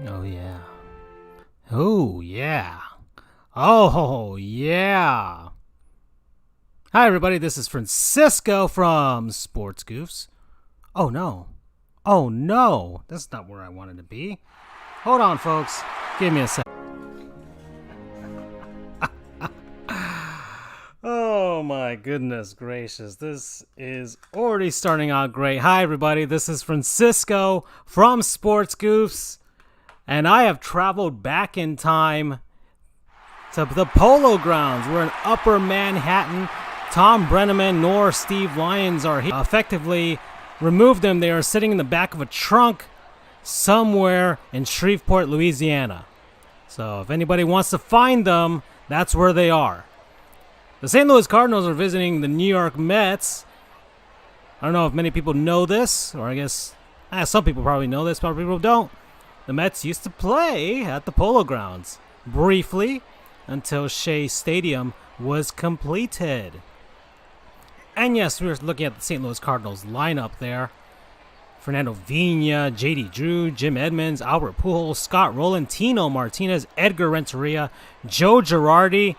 Oh, yeah. Oh, yeah. Oh, yeah. Hi, everybody. This is Francisco from Sports Goofs. Oh, no. Oh, no. That's not where I wanted to be. Hold on, folks. Give me a sec. Oh, my goodness gracious. This is already starting out great. Hi, everybody. This is Francisco from Sports Goofs. And I have traveled back in time to the Polo Grounds. We're in Upper Manhattan. Tom Brenneman nor Steve Lyons are here. Effectively removed them. They are sitting in the back of a trunk somewhere in Shreveport, Louisiana. So if anybody wants to find them, that's where they are. The St. Louis Cardinals are visiting the New York Mets. I don't know if many people know this, or I guess some people probably know this, but people don't. The Mets used to play at the Polo Grounds briefly until Shea Stadium was completed. And yes, we were looking at the St. Louis Cardinals lineup there. Fernando Vina, J.D. Drew, Jim Edmonds, Albert Pujols, Scott Rowland, Tino Martinez, Edgar Renteria, Joe Girardi,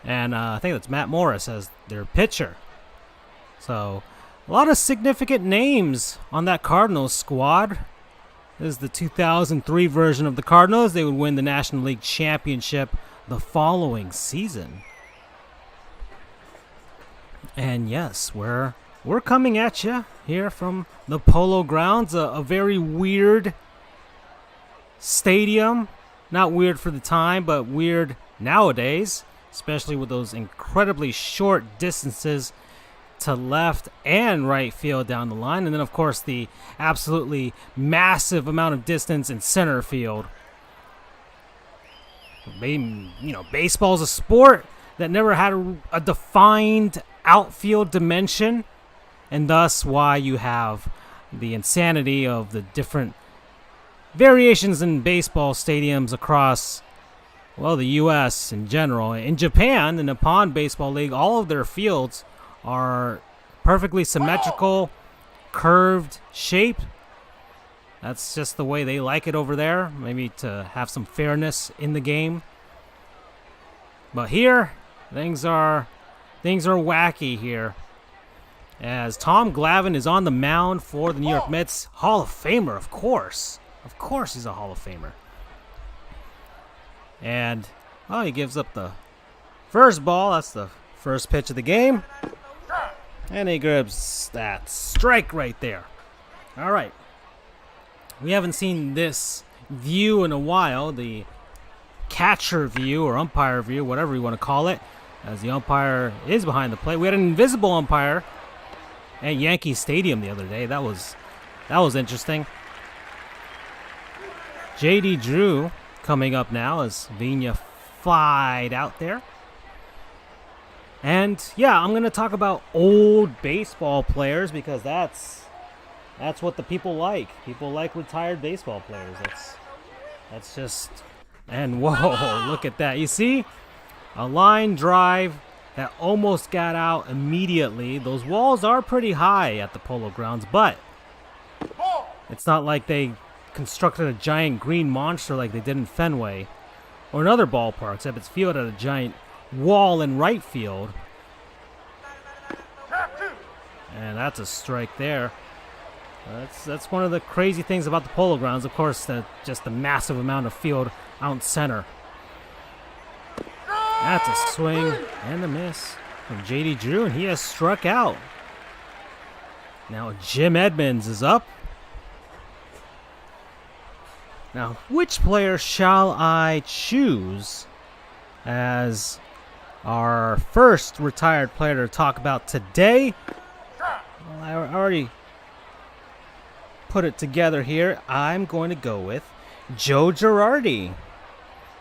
and I think that's Matt Morris as their pitcher. So, a lot of significant names on that Cardinals squad. This is the 2003 version of the Cardinals. They would win the National League Championship the following season. And yes, we're coming at you here from the Polo Grounds, a very weird stadium. Not weird for the time, but weird nowadays, especially with those incredibly short distances to left and right field down the line. And then, of course, the absolutely massive amount of distance in center field. Baseball's a sport that never had a defined outfield dimension, and thus why you have the insanity of the different variations in baseball stadiums across, well, the U.S. in general. In Japan, the Nippon Baseball League, all of their fields are perfectly symmetrical, curved shape. That's just the way they like it over there, maybe to have some fairness in the game. But here, things are wacky here, as Tom Glavine is on the mound for the New York Mets. Hall of Famer, of course. Of course he's a Hall of Famer. And, he gives up the first ball. That's the first pitch of the game. And he grabs that strike right there. All right. We haven't seen this view in a while, the catcher view or umpire view, whatever you want to call it, as the umpire is behind the plate. We had an invisible umpire at Yankee Stadium the other day. That was interesting. J.D. Drew coming up now as Vina flied out there. And yeah, I'm going to talk about old baseball players because that's what the people like. People like retired baseball players. That's just... And whoa, look at that. You see? A line drive that almost got out immediately. Those walls are pretty high at the Polo Grounds, but it's not like they constructed a giant green monster like they did in Fenway or in other ballparks. Ebbets Field had a giant wall in right field. And that's a strike there. That's one of the crazy things about the Polo Grounds. Of course, just the massive amount of field out in center. That's a swing and a miss from J.D. Drew, and he has struck out. Now Jim Edmonds is up. Now, which player shall I choose as our first retired player to talk about today? Well, I already put it together here. I'm going to go with Joe Girardi.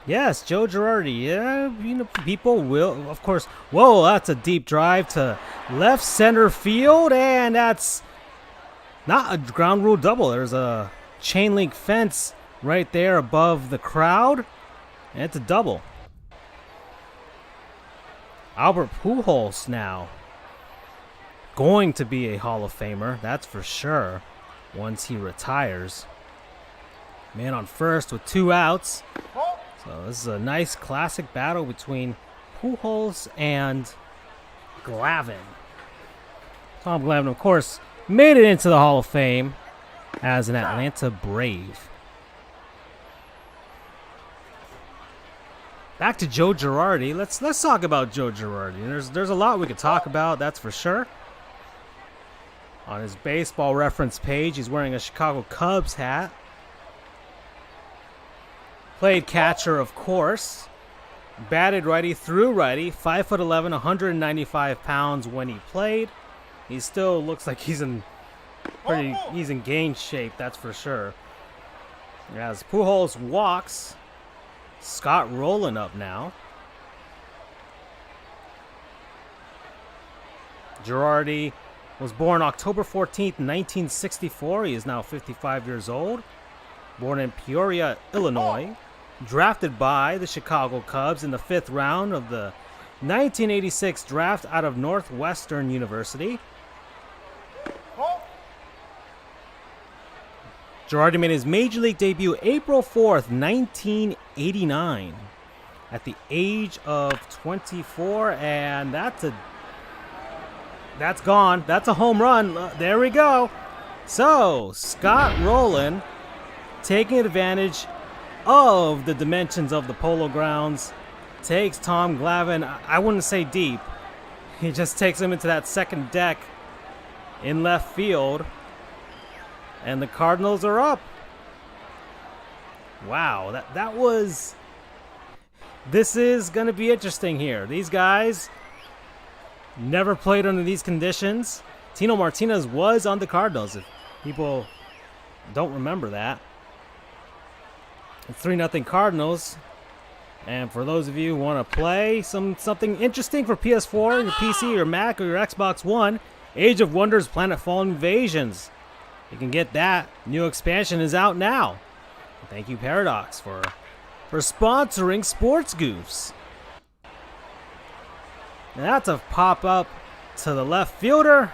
Yes, Joe Girardi. Yeah, people will, of course. Whoa, that's a deep drive to left center field, and that's not a ground rule double. There's a chain link fence right there above the crowd, and it's a double. Albert Pujols now going to be a Hall of Famer, that's for sure, once he retires. Man on first with 2 outs. So this is a nice classic battle between Pujols and Glavine. Tom Glavine, of course, made it into the Hall of Fame as an Atlanta Brave. Back to Joe Girardi. Let's talk about Joe Girardi. There's a lot we could talk about, that's for sure. On his baseball reference page, he's wearing a Chicago Cubs hat. Played catcher, of course. Batted righty, threw righty. 5'11", 195 pounds when he played. He still looks like he's in game shape, that's for sure. As Pujols walks, Scott Rowland up now. Girardi was born October 14th, 1964. He is now 55 years old. Born in Peoria, Illinois. Drafted by the Chicago Cubs in the 5th round of the 1986 draft out of Northwestern University. Girardi made his major league debut April 4th, 1989 at the age of 24, and that's gone. That's a home run. There we go. So, Scott Rowland taking advantage of the dimensions of the Polo Grounds takes Tom Glavine, I wouldn't say deep. He just takes him into that second deck in left field. And the Cardinals are up. Wow, that was... This is going to be interesting here. These guys never played under these conditions. Tino Martinez was on the Cardinals, if people don't remember that. It's 3-0 Cardinals. And for those of you who want to play something interesting for PS4, your PC, your Mac, or your Xbox One, Age of Wonders Planetfall Invasions. You can get that. New expansion is out now. Thank you, Paradox, for sponsoring Sports Goofs. And that's a pop-up to the left fielder.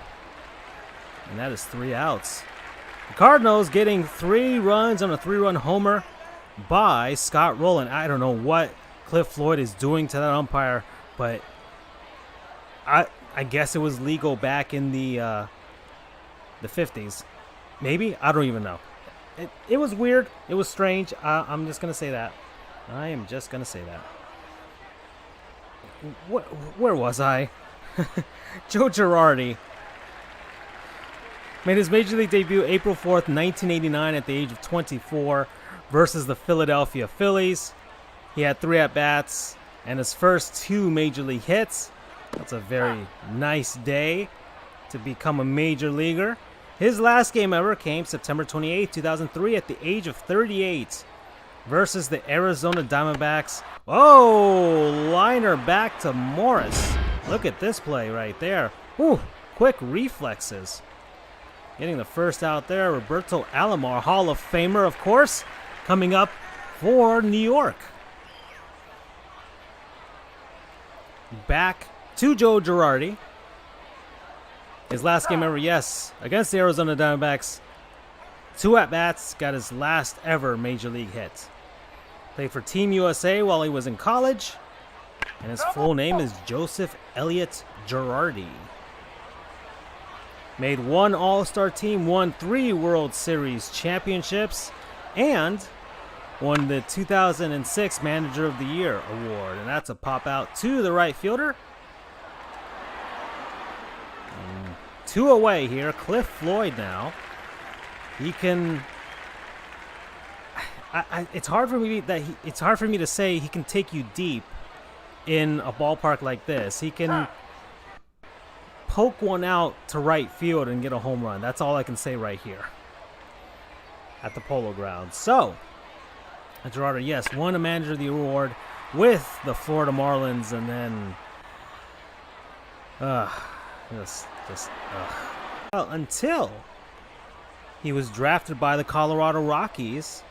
And that is 3 outs. The Cardinals getting 3 runs on a 3-run homer by Scott Rowland. I don't know what Cliff Floyd is doing to that umpire, but I guess it was legal back in the 50s. Maybe? I don't even know. It was weird. It was strange. I'm just going to say that. I am just going to say that. Where was I? Joe Girardi made his major league debut April 4th, 1989 at the age of 24 versus the Philadelphia Phillies. He had 3 at-bats and his first 2 major league hits. That's a very nice day to become a major leaguer. His last game ever came September 28, 2003 at the age of 38 versus the Arizona Diamondbacks. Oh, liner back to Morris. Look at this play right there. Ooh, quick reflexes. Getting the first out there, Roberto Alomar, Hall of Famer, of course, coming up for New York. Back to Joe Girardi. His last game ever, yes, against the Arizona Diamondbacks. 2 at-bats, got his last ever major league hit. Played for Team USA while he was in college. And his full name is Joseph Elliott Girardi. Made 1 All-Star team, won 3 World Series championships, and won the 2006 Manager of the Year award. And that's a pop out to the right fielder. 2 away here. Cliff Floyd now. He can. It's hard for me to say he can take you deep in a ballpark like this. He can poke one out to right field and get a home run. That's all I can say right here at the Polo Grounds. So, Girardi, yes, won a Manager of the Award with the Florida Marlins, and then until he was drafted by the Colorado Rockies